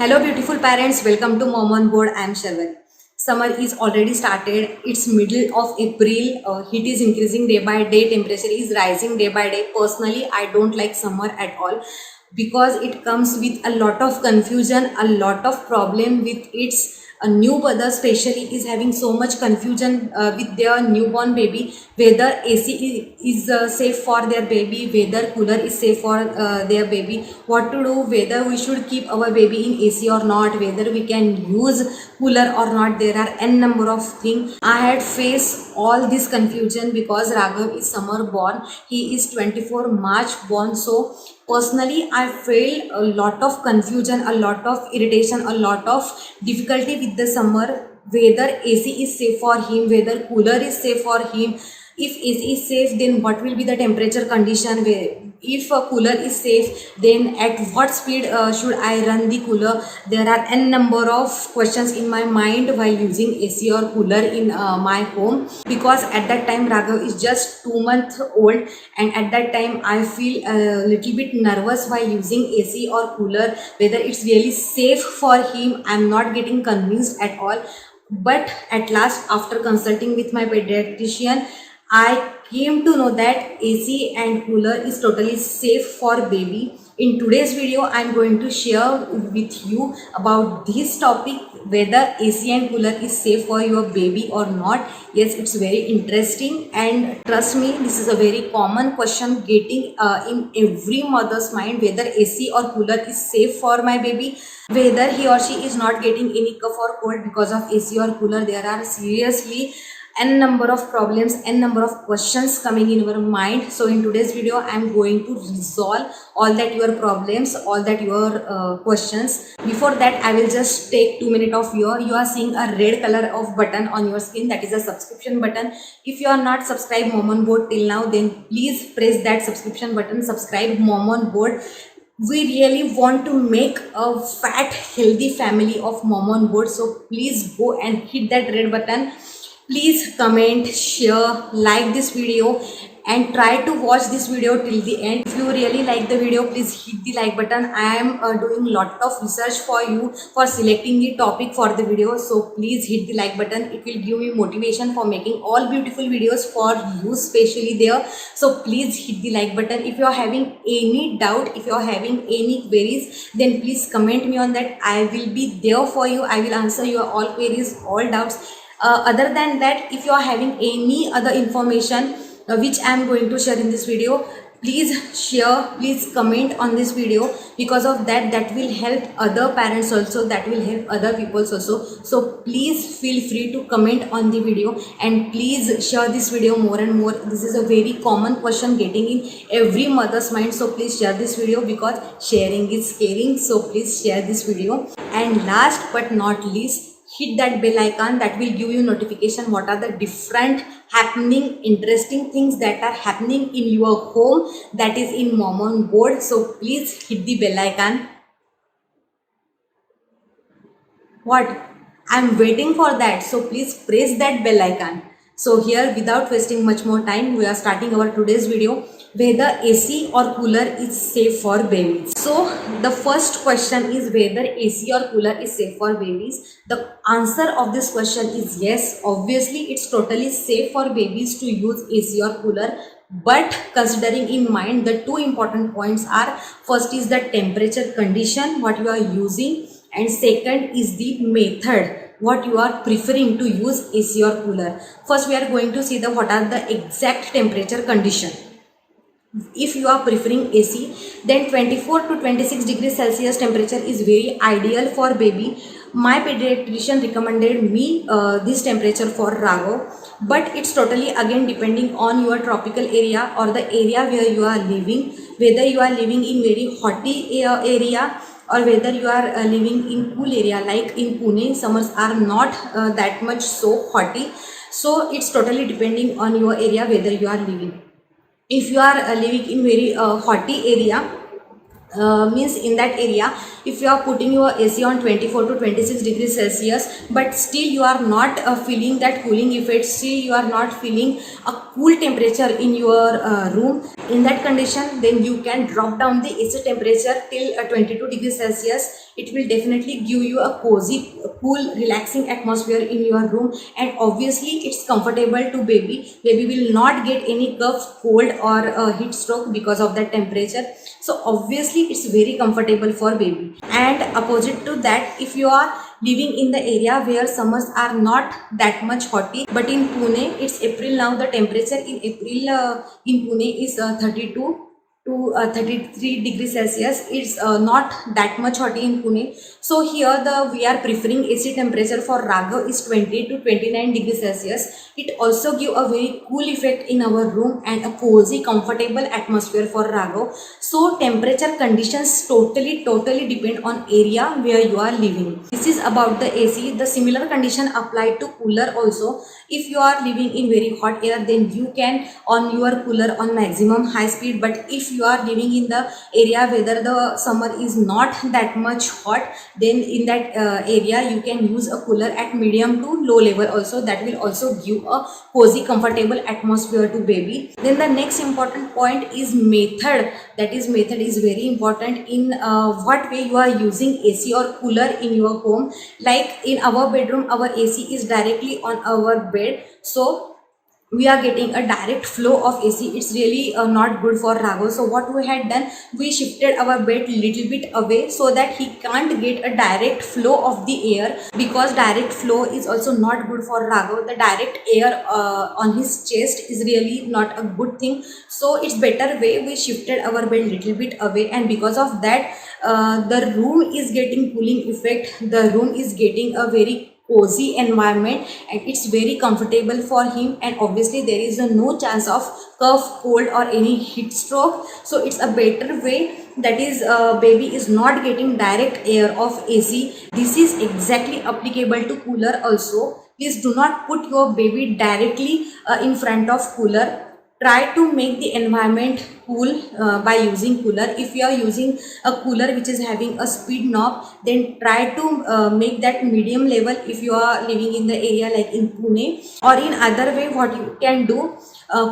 Hello beautiful parents, welcome to Mom on Board. I am Sharwari. Summer is already started. It's middle of April. Heat is increasing day by day. Temperature is rising day by day. Personally, I don't like summer at all because it comes with a lot of confusion, a lot of problem with its a new mother especially is having so much confusion with their newborn baby, whether AC is safe for their baby, whether cooler is safe for their baby, what to do, whether we should keep our baby in AC or not, whether we can use cooler or not. There are n number of things. I had faced all this confusion because Raghav is summer born. He is 24 March born. So personally, I felt a lot of confusion, a lot of irritation, a lot of difficulty with the summer, whether AC is safe for him, whether cooler is safe for him. If AC is safe, then what will be the temperature condition? If a cooler is safe, then at what speed should I run the cooler? There are n number of questions in my mind while using AC or cooler in my home, because at that time Raghav is just 2 months old, and at that time I feel a little bit nervous while using AC or cooler, whether it's really safe for him. I'm not getting convinced at all. But at last, after consulting with my pediatrician, I came to know that AC and cooler is totally safe for baby. In today's video, I am going to share with you about this topic, whether AC and cooler is safe for your baby or not. Yes, it's very interesting, and trust me, this is a very common question getting in every mother's mind, whether AC or cooler is safe for my baby, whether he or she is not getting any cough or cold because of AC or cooler. There are seriously n number of problems, n number of questions coming in your mind. So in today's video, I am going to resolve all that your problems, all that your questions. Before that, I will just take 2 minutes of you are seeing a red color of button on your screen, that is a subscription button. If you are not subscribed Mom on Board till now, then please press that subscription button, subscribe Mom on Board. We really want to make a fat healthy family of Mom on Board, so please go and hit that red button. Please comment, share, like this video, and try to watch this video till the end. If you really like the video, please hit the like button. I am doing lot of research for you for selecting the topic for the video, so please hit the like button. It will give me motivation for making all beautiful videos for you, especially there. So please hit the like button. If you are having any doubt, if you are having any queries, then please comment me on that. I will be there for you. I will answer your all queries, all doubts. Other than that, if you are having any other information which I am going to share in this video, please share, please comment on this video, because of that will help other parents also, that will help other people also. So please feel free to comment on the video, and please share this video more and more. This is a very common question getting in every mother's mind, so please share this video, because sharing is caring. So please share this video. And last but not least, hit that bell icon, that will give you notification what are the different happening interesting things that are happening in your home, that is in Mom on Board. So please hit the bell icon. What? I'm waiting for that, so please press that bell icon. So here, without wasting much more time, we are starting our today's video, whether AC or cooler is safe for babies. So the first question is whether AC or cooler is safe for babies. The answer of this question is yes. Obviously, it's totally safe for babies to use AC or cooler, but considering in mind the two important points are, first is the temperature condition what you are using, and second is the method what you are preferring to use, AC or cooler. First, we are going to see the what are the exact temperature condition. If you are preferring AC, then 24 to 26 degrees Celsius temperature is very ideal for baby. My pediatrician recommended me this temperature for Raghav, but it's totally again depending on your tropical area or the area where you are living, whether you are living in very hotty area or whether you are living in cool area. Like in Pune, summers are not that much so hotty, so it's totally depending on your area whether you are living. If you are living in very hotty area, means in that area, if you are putting your AC on 24 to 26 degrees Celsius, but still you are not feeling that cooling effect, still you are not feeling a cool temperature in your room. In that condition, then you can drop down the AC temperature till 22 degrees Celsius. It will definitely give you a cozy, cool, relaxing atmosphere in your room, and obviously it's comfortable to baby. Baby will not get any cough, cold or heat stroke because of that temperature. So obviously it's very comfortable for baby. And opposite to that, if you are living in the area where summers are not that much hotty, but in Pune it's April now, the temperature in April in Pune is 32 to 33 degrees Celsius. It's not that much hot in Pune. So here we are preferring AC temperature for Raghav is 20 to 29 degrees Celsius. It also give a very cool effect in our room and a cozy, comfortable atmosphere for Raghav. So temperature conditions totally depend on area where you are living. This is about the AC. The similar condition applied to cooler also. If you are living in very hot air, then you can on your cooler on maximum high speed. But if you are living in the area whether the summer is not that much hot, then in that area you can use a cooler at medium to low level also. That will also give a cozy, comfortable atmosphere to baby. Then the next important point is method. That is, method is very important in what way you are using AC or cooler in your home. Like in our bedroom, our AC is directly on our bed, so we are getting a direct flow of AC. It's really not good for Raghav. So what we had done, we shifted our bed little bit away so that he can't get a direct flow of the air, because direct flow is also not good for Raghav. The direct air on his chest is really not a good thing. So it's better way we shifted our bed little bit away, and because of that the room is getting cooling effect. The room is getting a very cozy environment and it's very comfortable for him, and obviously there is no chance of cough, cold or any heat stroke. So it's a better way, that is baby is not getting direct air of AC. This is exactly applicable to cooler also. Please do not put your baby directly in front of cooler. Try to make the environment cool by using cooler. If you are using a cooler which is having a speed knob, then try to make that medium level if you are living in the area like in Pune. Or in other way, what you can do,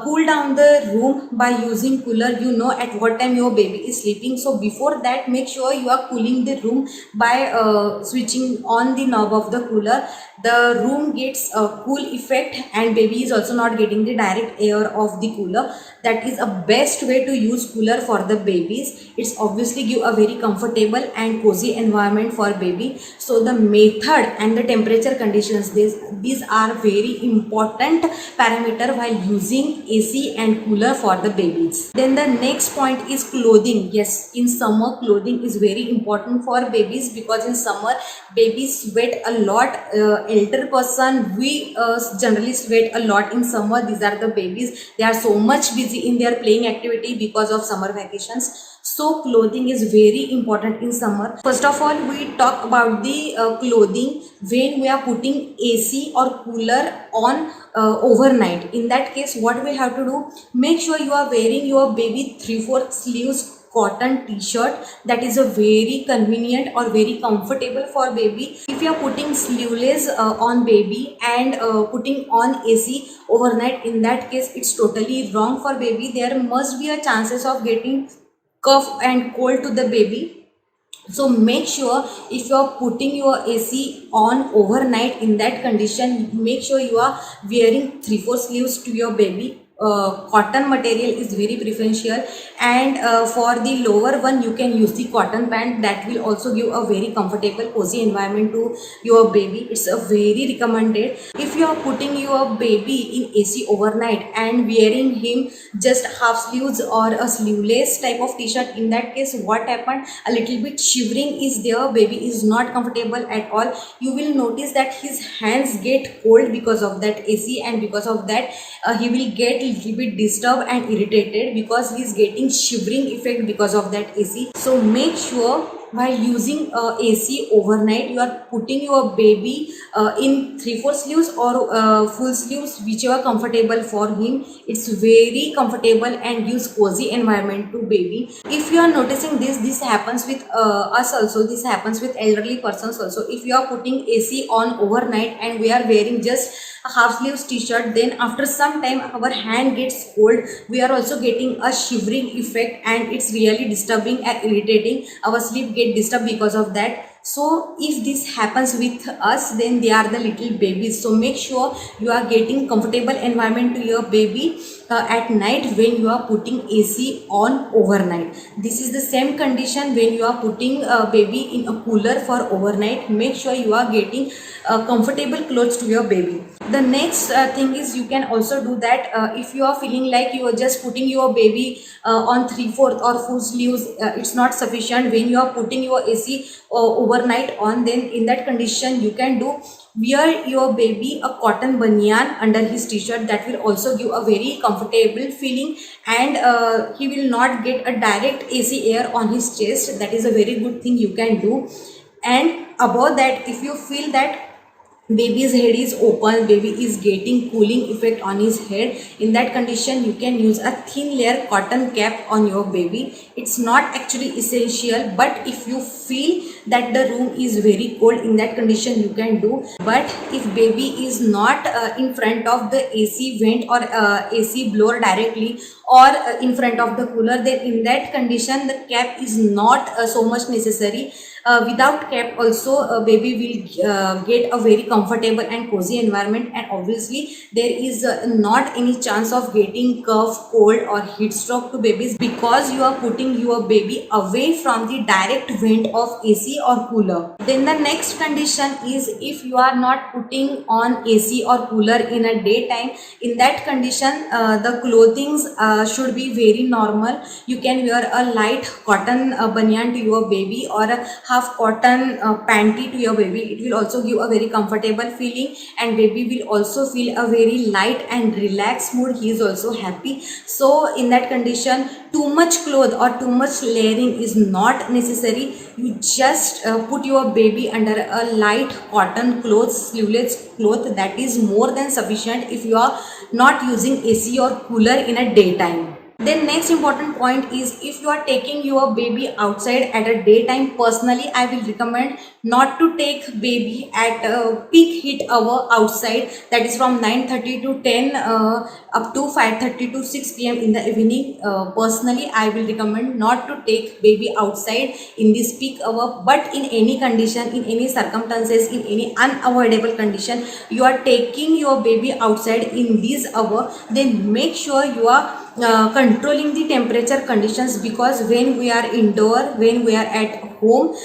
cool down the room by using cooler. You know at what time your baby is sleeping, so before that make sure you are cooling the room by switching on the knob of the cooler. The room gets a cool effect and baby is also not getting the direct air of the cooler. That is a best way to use cooler for the babies. It's obviously give a very comfortable and cozy environment for baby. So the method and the temperature conditions, these are very important parameter while using AC and cooler for the babies. Then the next point is clothing. Yes, in summer clothing is very important for babies, because in summer babies sweat a lot. Elder person, we generally sweat a lot in summer. These are the babies, they are so much busy in their playing activity because of summer vacations. So clothing is very important in summer. First of all, we talk about the clothing when we are putting AC or cooler on overnight. In that case, what we have to do, make sure you are wearing your baby 3/4 sleeves cotton t-shirt. That is a very convenient or very comfortable for baby. If you are putting sleeveless on baby and putting on AC overnight, in that case it's totally wrong for baby. There must be a chances of getting cough and cold to the baby. So make sure if you are putting your AC on overnight, in that condition make sure you are wearing 3/4 sleeves to your baby. Cotton material is very preferential, and for the lower one you can use the cotton pant. That will also give a very comfortable cozy environment to your baby. It's a very recommended. If you are putting your baby in AC overnight and wearing him just half sleeves or a sleeveless type of t-shirt, in that case what happened, a little bit shivering is there, baby is not comfortable at all. You will notice that his hands get cold because of that AC, and because of that he will get little bit disturbed and irritated because he is getting shivering effect because of that AC. So make sure while using AC overnight, you are putting your baby in 3/4 sleeves or full sleeves, whichever comfortable for him. It's very comfortable and gives cozy environment to baby. If you are noticing this happens with us also, this happens with elderly persons also. If you are putting AC on overnight and we are wearing just a half sleeves t-shirt, then after some time our hand gets cold, we are also getting a shivering effect, and it's really disturbing and irritating. Our sleep get disturbed because of that. So if this happens with us, then they are the little babies. So make sure you are getting comfortable environment to your baby at night when you are putting AC on overnight. This is the same condition when you are putting a baby in a cooler for overnight. Make sure you are getting comfortable clothes to your baby. The next thing is, you can also do that if you are feeling like you are just putting your baby on 3/4 or full sleeves, it's not sufficient. When you are putting your AC overnight on, then in that condition you can do, wear your baby a cotton banyan under his t-shirt. That will also give a very comfortable feeling, and he will not get a direct AC air on his chest. That is a very good thing you can do. And above that, if you feel that baby's head is open, baby is getting cooling effect on his head, in that condition you can use a thin layer cotton cap on your baby. It's not actually essential, but if you feel that the room is very cold, in that condition you can do. But if baby is not in front of the AC vent or AC blower directly, or in front of the cooler, then in that condition the cap is not so much necessary. Without cap also, baby will get a very comfortable and cozy environment, and obviously there is not any chance of getting cough, cold or heat stroke to babies, because you are putting your baby away from the direct vent of AC or cooler. Then the next condition is, if you are not putting on AC or cooler in a daytime, in that condition the clothings should be very normal. You can wear a light cotton banyan to your baby, or a half cotton panty to your baby. It will also give a very comfortable feeling, and baby will also feel a very light and relaxed mood. He is also happy. So in that condition, too much cloth or too much layering is not necessary. You just put your baby under a light cotton cloth, sleeveless cloth. That is more than sufficient if you are not using AC or cooler in a daytime. Then next important point is, if you are taking your baby outside at a daytime, personally I will recommend not to take baby at peak heat hour outside, that is from 9:30 to 10 up to 5:30 to 6 p.m. in the evening. Personally I will recommend not to take baby outside in this peak hour. But in any condition, in any circumstances, in any unavoidable condition, you are taking your baby outside in this hour, then make sure you are controlling the temperature conditions, because when we are indoor, when we are at home,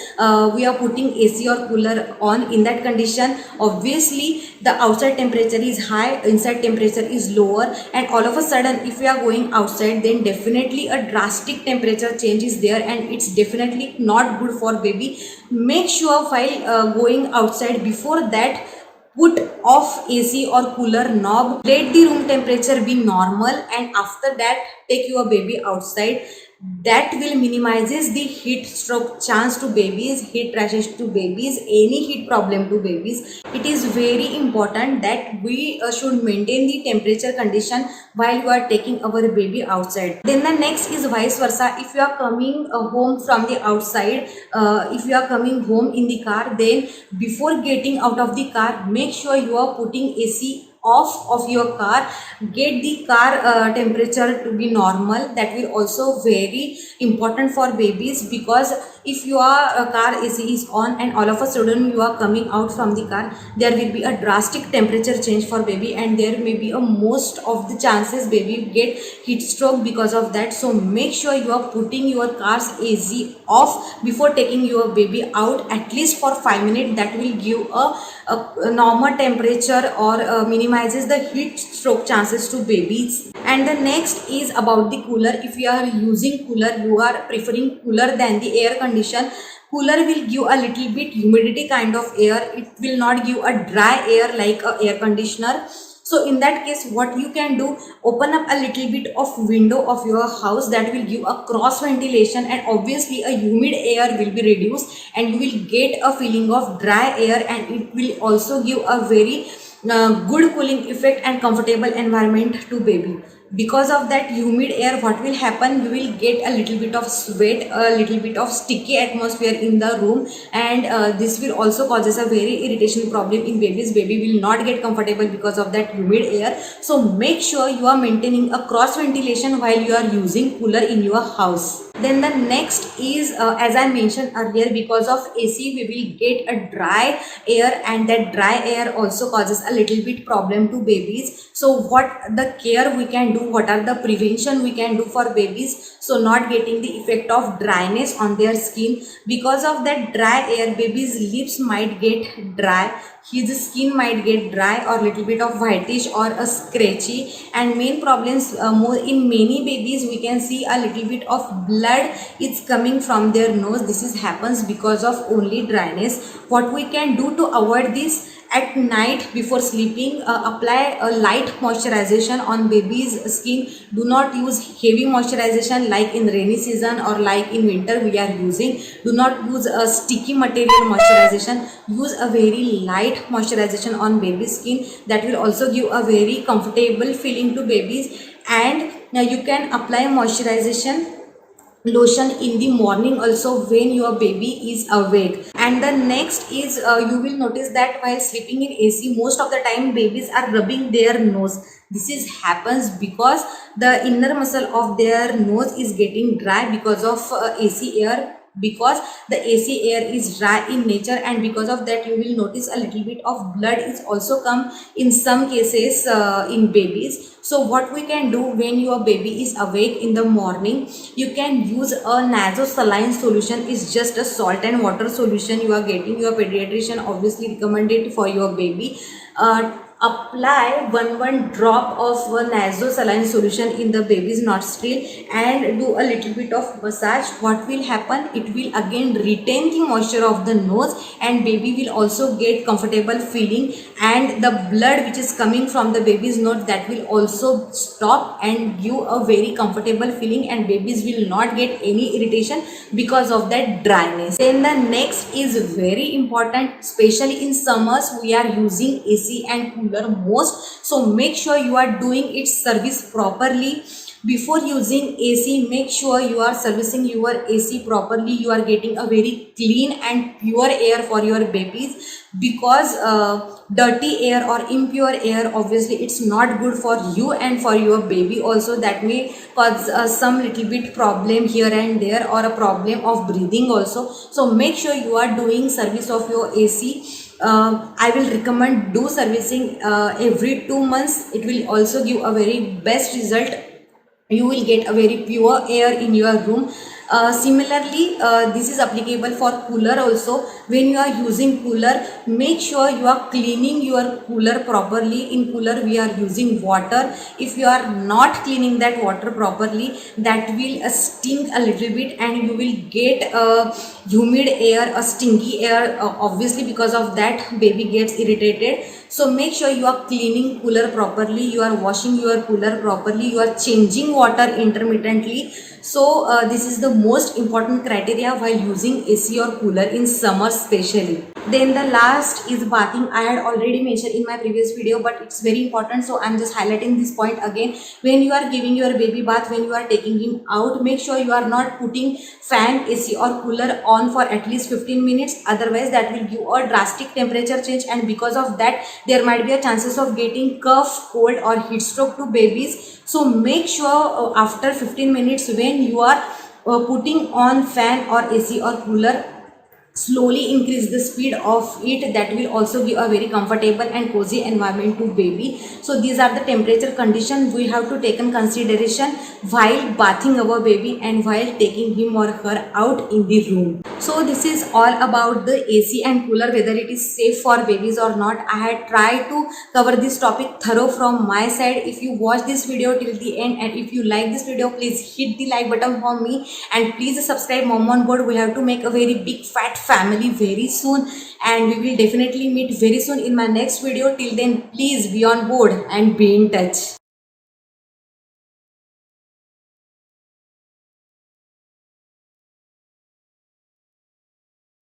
we are putting AC or cooler on. In that condition, obviously the outside temperature is high, inside temperature is lower, and all of a sudden if we are going outside, then definitely a drastic temperature change is there, and it's definitely not good for baby. Make sure while going outside, before that, put off AC or cooler knob, let the room temperature be normal, and after that take your baby outside. That will minimizes the heat stroke chance to babies, heat rashes to babies, any heat problem to babies. It is very important that we should maintain the temperature condition while you are taking our baby outside. Then the next is vice versa. If you are coming home from the outside, if you are coming home in the car, then before getting out of the car, make sure you are putting AC off of your car. Get the car temperature to be normal. That will also very important for babies, because if your car AC is on and all of a sudden you are coming out from the car, there will be a drastic temperature change for baby, and there may be a most of the chances baby get heat stroke because of that. So make sure you are putting your car's AC off before taking your baby out, at least for 5 minutes. That will give a normal temperature, or minimizes the heat stroke chances to babies. And the next is about the cooler. If you are using cooler, you are preferring cooler than the air condition. Cooler will give a little bit humidity kind of air. It will not give a dry air like a air conditioner. So in that case, what you can do, open up a little bit of window of your house, that will give a cross ventilation, and obviously a humid air will be reduced and you will get a feeling of dry air, and it will also give a very good cooling effect and comfortable environment to baby. Because of that humid air, what will happen, you will get a little bit of sweat, a little bit of sticky atmosphere in the room, and this will also causes a very irritation problem in babies. Baby will not get comfortable because of that humid air. So make sure you are maintaining a cross ventilation while you are using cooler in your house. Then the next is, as I mentioned earlier, because of AC we will get a dry air, and that dry air also causes a little bit problem to babies. So what the care we can do, what are the prevention we can do for babies, so not getting the effect of dryness on their skin. Because of that dry air, baby's lips might get dry, his skin might get dry or little bit of whitish or a scratchy, and main problems, more in many babies we can see a little bit of blood is coming from their nose. This is happens because of only dryness. What we can do to avoid this, at night before sleeping, apply a light moisturization on baby's skin. Do not use heavy moisturization like in rainy season or like in winter we are using. Do not use a sticky material moisturization. Use a very light moisturization on baby's skin. That will also give a very comfortable feeling to babies. And now you can apply moisturization lotion in the morning also when your baby is awake. And the next is, you will notice that while sleeping in AC, most of the time babies are rubbing their nose. This is happens because the inner muscle of their nose is getting dry because of AC air, because the AC air is dry in nature, and because of that you will notice a little bit of blood is also come in some cases in babies. So what we can do, when your baby is awake in the morning, you can use a nasosaline solution. Is just a salt and water solution you are getting. Your pediatrician obviously recommended for your baby. Apply one drop of a nasosaline solution in the baby's nostril and do a little bit of massage. What will happen, it will again retain the moisture of the nose, and baby will also get comfortable feeling, and the blood which is coming from the baby's nose, that will also stop and give a very comfortable feeling, and babies will not get any irritation because of that dryness. Then the next is very important, especially in summers we are using AC and cooler most. So make sure you are doing its service properly. Before using AC, make sure you are servicing your AC properly. You are getting a very clean and pure air for your babies, because dirty air or impure air, obviously it's not good for you and for your baby also. That may cause some little bit problem here and there, or a problem of breathing also. So make sure you are doing service of your AC. I will recommend do servicing every 2 months. It will also give a very best result. You will get a very pure air in your room. Similarly, this is applicable for cooler also. When you are using cooler, make sure you are cleaning your cooler properly. In cooler we are using water. If you are not cleaning that water properly, that will stink a little bit, and you will get humid air, a stinky air, obviously because of that baby gets irritated. So make sure you are cleaning cooler properly, you are washing your cooler properly, you are changing water intermittently. So this is the most important criteria while using AC or cooler in summer especially. Then the last is bathing. I had already mentioned in my previous video, but it's very important, so I'm just highlighting this point again. When you are giving your baby bath, when you are taking him out, make sure you are not putting fan, AC or cooler on for at least 15 minutes. Otherwise that will give a drastic temperature change, and because of that there might be a chances of getting cough, cold or heat stroke to babies. So make sure after 15 minutes, when you are putting on fan or AC or cooler, slowly increase the speed of it. That will also give a very comfortable and cozy environment to baby. So these are the temperature conditions we have to take in consideration while bathing our baby and while taking him or her out in the room. So this is all about the AC and cooler, whether it is safe for babies or not. I had tried to cover this topic thorough from my side. If you watch this video till the end, and if you like this video, please hit the like button for me, and please subscribe Mom on Board. We have to make a very big fat family very soon, and we will definitely meet very soon in my next video. Till then, please be on board and be in touch.